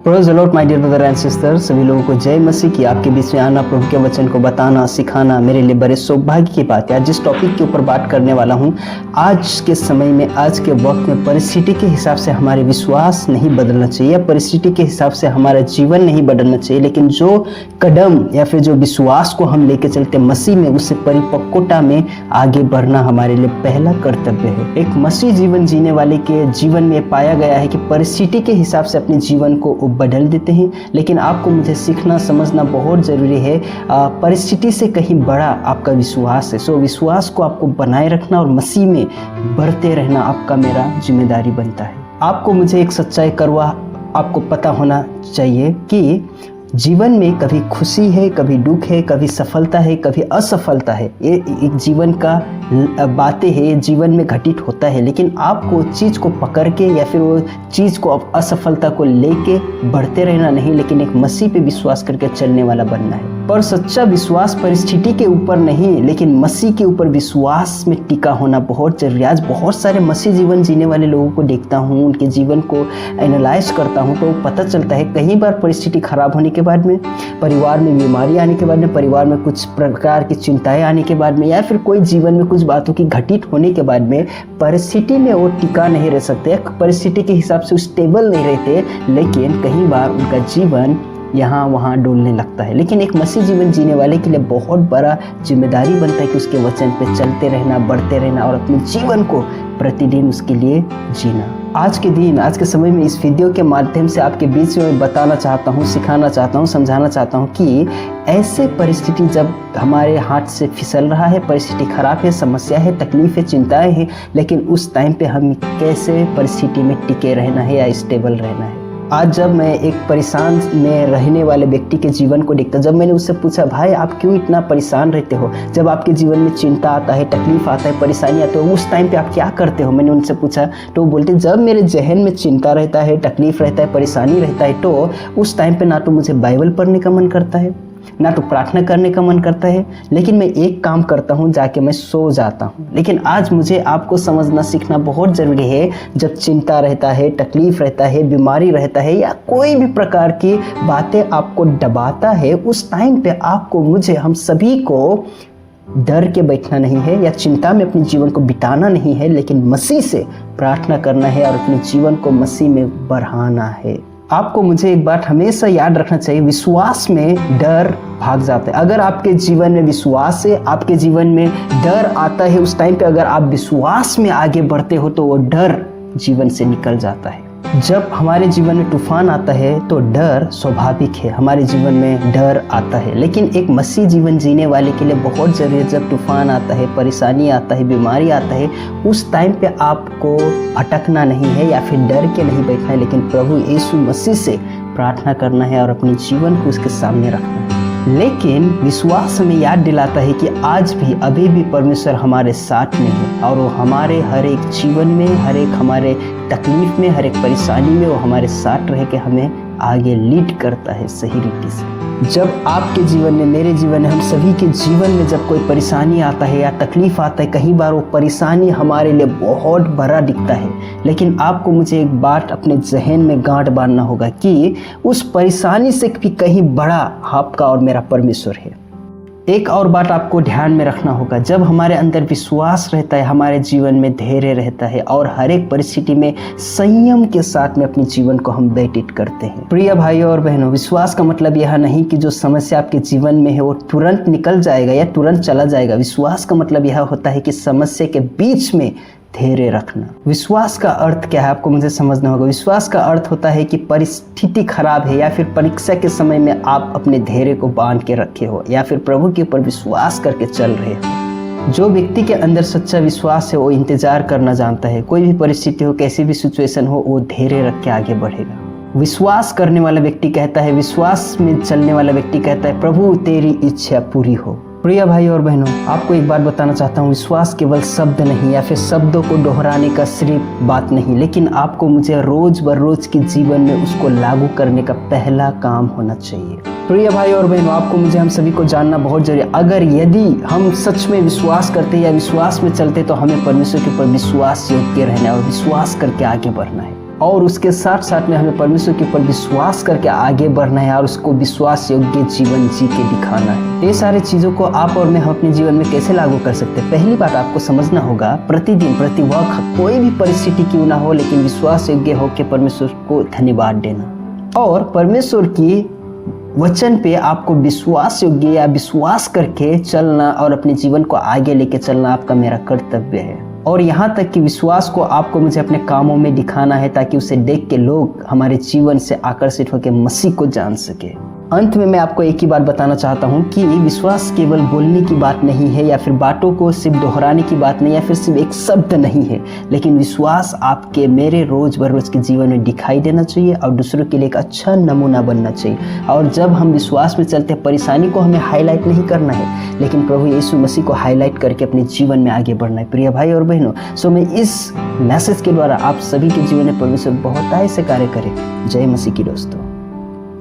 Praise the lord my dear brother and sister, सभी लोगों को जय मसीह की। आपके बीच में आना, प्रभु के वचन को बताना, सिखाना मेरे लिए बड़े सौभाग्य की बात है। आज जिस टॉपिक के ऊपर बात करने वाला हूँ, आज के समय में, आज के वक्त में परिस्थिति के हिसाब से हमारे विश्वास नहीं बदलना चाहिए, या परिस्थिति के हिसाब से हमारा जीवन नहीं बदलना चाहिए, लेकिन जो कदम या फिर जो विश्वास को हम लेके चलते मसीह में, उससे परिपक्वता में आगे बढ़ना हमारे लिए पहला कर्तव्य है। एक मसीह जीवन जीने वाले के जीवन में पाया गया है कि परिस्थिति के हिसाब से अपने जीवन को बदल देते हैं, लेकिन आपको मुझे सीखना समझना बहुत ज़रूरी है। परिस्थिति से कहीं बड़ा आपका विश्वास है। सो विश्वास को आपको बनाए रखना और मसीह में बढ़ते रहना आपका मेरा जिम्मेदारी बनता है। आपको मुझे एक सच्चाई करवा आपको पता होना चाहिए कि जीवन में कभी खुशी है, कभी दुख है, कभी सफलता है, कभी असफलता है। ये एक जीवन का बातें है, जीवन में घटित होता है, लेकिन आपको चीज़ को पकड़ के या फिर वो चीज़ को असफलता को लेके बढ़ते रहना नहीं, लेकिन एक मसीह पे विश्वास करके चलने वाला बनना है। पर सच्चा विश्वास परिस्थिति के ऊपर नहीं, लेकिन मसीह के ऊपर विश्वास में टिका होना बहुत जरूरी है। आज बहुत सारे मसीह जीवन जीने वाले लोगों को देखता हूँ, उनके जीवन को एनालाइज करता हूँ, तो पता चलता है कई बार परिस्थिति खराब होने के बाद में, परिवार में बीमारी आने के बाद में, परिवार में कुछ प्रकार की चिंताएं आने के बाद में, या फिर कोई जीवन में कुछ बातों की घटित होने के बाद में, परिस्थिति में वो टिका नहीं रह सकते, परिस्थिति के हिसाब से स्टेबल नहीं रहते, लेकिन कई बार उनका जीवन यहाँ वहाँ डोलने लगता है। लेकिन एक मसीह जीवन जीने वाले के लिए बहुत बड़ा जिम्मेदारी बनता है कि उसके वचन पे चलते रहना, बढ़ते रहना और अपने जीवन को प्रतिदिन उसके लिए जीना। आज के दिन, आज के समय में इस वीडियो के माध्यम से आपके बीच में बताना चाहता हूँ, सिखाना चाहता हूँ, समझाना चाहता हूँ कि ऐसे परिस्थिति जब हमारे हाथ से फिसल रहा है, परिस्थिति खराब है, समस्या है, तकलीफ है, चिंताएं हैं, लेकिन उस टाइम पे हम कैसे परिस्थिति में टिके रहना है या स्टेबल रहना है। आज जब मैं एक परेशान में रहने वाले व्यक्ति के जीवन को देखता, जब मैंने उससे पूछा, भाई आप क्यों इतना परेशान रहते हो, जब आपके जीवन में चिंता आता है, तकलीफ आता है, परेशानी आता है, उस टाइम पे आप क्या करते हो, मैंने उनसे पूछा, तो वो बोलते, जब मेरे जहन में चिंता रहता है, तकलीफ रहता है, परेशानी रहता है, तो उस टाइम पे ना तो मुझे बाइबल पढ़ने का मन करता है, ना तो प्रार्थना करने का मन करता है, लेकिन मैं एक काम करता हूँ, जाके मैं सो जाता हूँ। लेकिन आज मुझे आपको समझना सीखना बहुत ज़रूरी है, जब चिंता रहता है, तकलीफ रहता है, बीमारी रहता है, या कोई भी प्रकार की बातें आपको दबाता है, उस टाइम पे आपको, मुझे, हम सभी को डर के बैठना नहीं है या चिंता में अपने जीवन को बिताना नहीं है, लेकिन मसीह से प्रार्थना करना है और अपने जीवन को मसीह में बढ़ाना है। आपको मुझे एक बात हमेशा याद रखना चाहिए, विश्वास में डर भाग जाता है। अगर आपके जीवन में विश्वास है, आपके जीवन में डर आता है, उस टाइम पे अगर आप विश्वास में आगे बढ़ते हो तो वो डर जीवन से निकल जाता है। जब हमारे जीवन में तूफान आता है तो डर स्वाभाविक है, हमारे जीवन में डर आता है, लेकिन एक मसीह जीवन जीने वाले के लिए बहुत ज़रूरी है, जब तूफान आता है, परेशानी आता है, बीमारी आता है, उस टाइम पे आपको भटकना नहीं है या फिर डर के नहीं बैठना है, लेकिन प्रभु यीशु मसीह से प्रार्थना करना है और अपने जीवन को उसके सामने रखना है। लेकिन विश्वास हमें याद दिलाता है कि आज भी, अभी भी परमेश्वर हमारे साथ में है, और वो हमारे हर एक जीवन में, हर एक हमारे तकलीफ में, हर एक परेशानी में वो हमारे साथ रह के हमें आगे लीड करता है सही रीति से। जब आपके जीवन में, मेरे जीवन में, हम सभी के जीवन में जब कोई परेशानी आता है या तकलीफ आता है, कई बार वो परेशानी हमारे लिए बहुत बड़ा दिखता है, लेकिन आपको मुझे एक बात अपने जहन में गांठ बांधना होगा कि उस परेशानी से भी कहीं बड़ा आपका और मेरा परमेश्वर है। एक और बात आपको ध्यान में रखना होगा, जब हमारे अंदर विश्वास रहता है, हमारे जीवन में धैर्य रहता है और हर एक परिस्थिति में संयम के साथ में अपने जीवन को हम व्यतीत करते हैं। प्रिय भाइयों और बहनों, विश्वास का मतलब यह नहीं कि जो समस्या आपके जीवन में है वो तुरंत निकल जाएगा या तुरंत चला जाएगा। विश्वास का मतलब यह होता है कि समस्या के बीच में धैर्य रखना। विश्वास का अर्थ क्या है, आपको मुझे समझना होगा। विश्वास का अर्थ होता है कि परिस्थिति खराब है या फिर परीक्षा के समय में आप अपने धैर्य को बांध के रखे हो या फिर प्रभु के ऊपर विश्वास करके चल रहे हो। जो व्यक्ति के अंदर सच्चा विश्वास है वो इंतजार करना जानता है, कोई भी परिस्थिति हो, कैसी भी सिचुएशन हो, वो धैर्य रख के आगे बढ़ेगा। विश्वास करने वाला व्यक्ति कहता है, विश्वास में चलने वाला व्यक्ति कहता है, प्रभु तेरी इच्छा पूरी हो। प्रिय भाई और बहनों, आपको एक बात बताना चाहता हूँ, विश्वास केवल शब्द नहीं या फिर शब्दों को दोहराने का सिर्फ बात नहीं, लेकिन आपको मुझे रोज बरोज के जीवन में उसको लागू करने का पहला काम होना चाहिए। प्रिय भाई और बहनों, आपको मुझे, हम सभी को जानना बहुत जरूरी है, अगर यदि हम सच में विश्वास करते या विश्वास में चलते तो हमें परमेश्वर के ऊपर विश्वास योग्य रहना है और विश्वास करके आगे बढ़ना है। और उसके साथ साथ में हमें परमेश्वर के ऊपर विश्वास करके आगे बढ़ना है और उसको विश्वास योग्य जीवन जी के दिखाना है। ये सारी चीज़ों को आप और मैं हम अपने जीवन में कैसे लागू कर सकते हैं? पहली बात आपको समझना होगा, प्रतिदिन प्रति वक्त कोई भी परिस्थिति क्यों ना हो, लेकिन विश्वास योग्य होकर परमेश्वर को धन्यवाद देना और परमेश्वर की वचन पे आपको विश्वास योग्य या विश्वास करके चलना और अपने जीवन को आगे लेके चलना आपका मेरा कर्तव्य है। और यहाँ तक कि विश्वास को आपको मुझे अपने कामों में दिखाना है ताकि उसे देख के लोग हमारे जीवन से आकर्षित होकर मसीह को जान सके। अंत में मैं आपको एक ही बात बताना चाहता हूँ कि विश्वास केवल बोलने की बात नहीं है या फिर बातों को सिर्फ दोहराने की बात नहीं या फिर सिर्फ एक शब्द नहीं है, लेकिन विश्वास आपके मेरे रोज बरोज के जीवन में दिखाई देना चाहिए और दूसरों के लिए एक अच्छा नमूना बनना चाहिए। और जब हम विश्वास में चलते हैं, परेशानी को हमें हाईलाइट नहीं करना है, लेकिन प्रभु यीशु मसीह को हाईलाइट करके अपने जीवन में आगे बढ़ना है। प्रिय भाई और बहनों, सो मैं इस मैसेज के द्वारा आप सभी के जीवन में परमेश्वर बहुत ऐसे कार्य करे। जय मसीह की दोस्तों।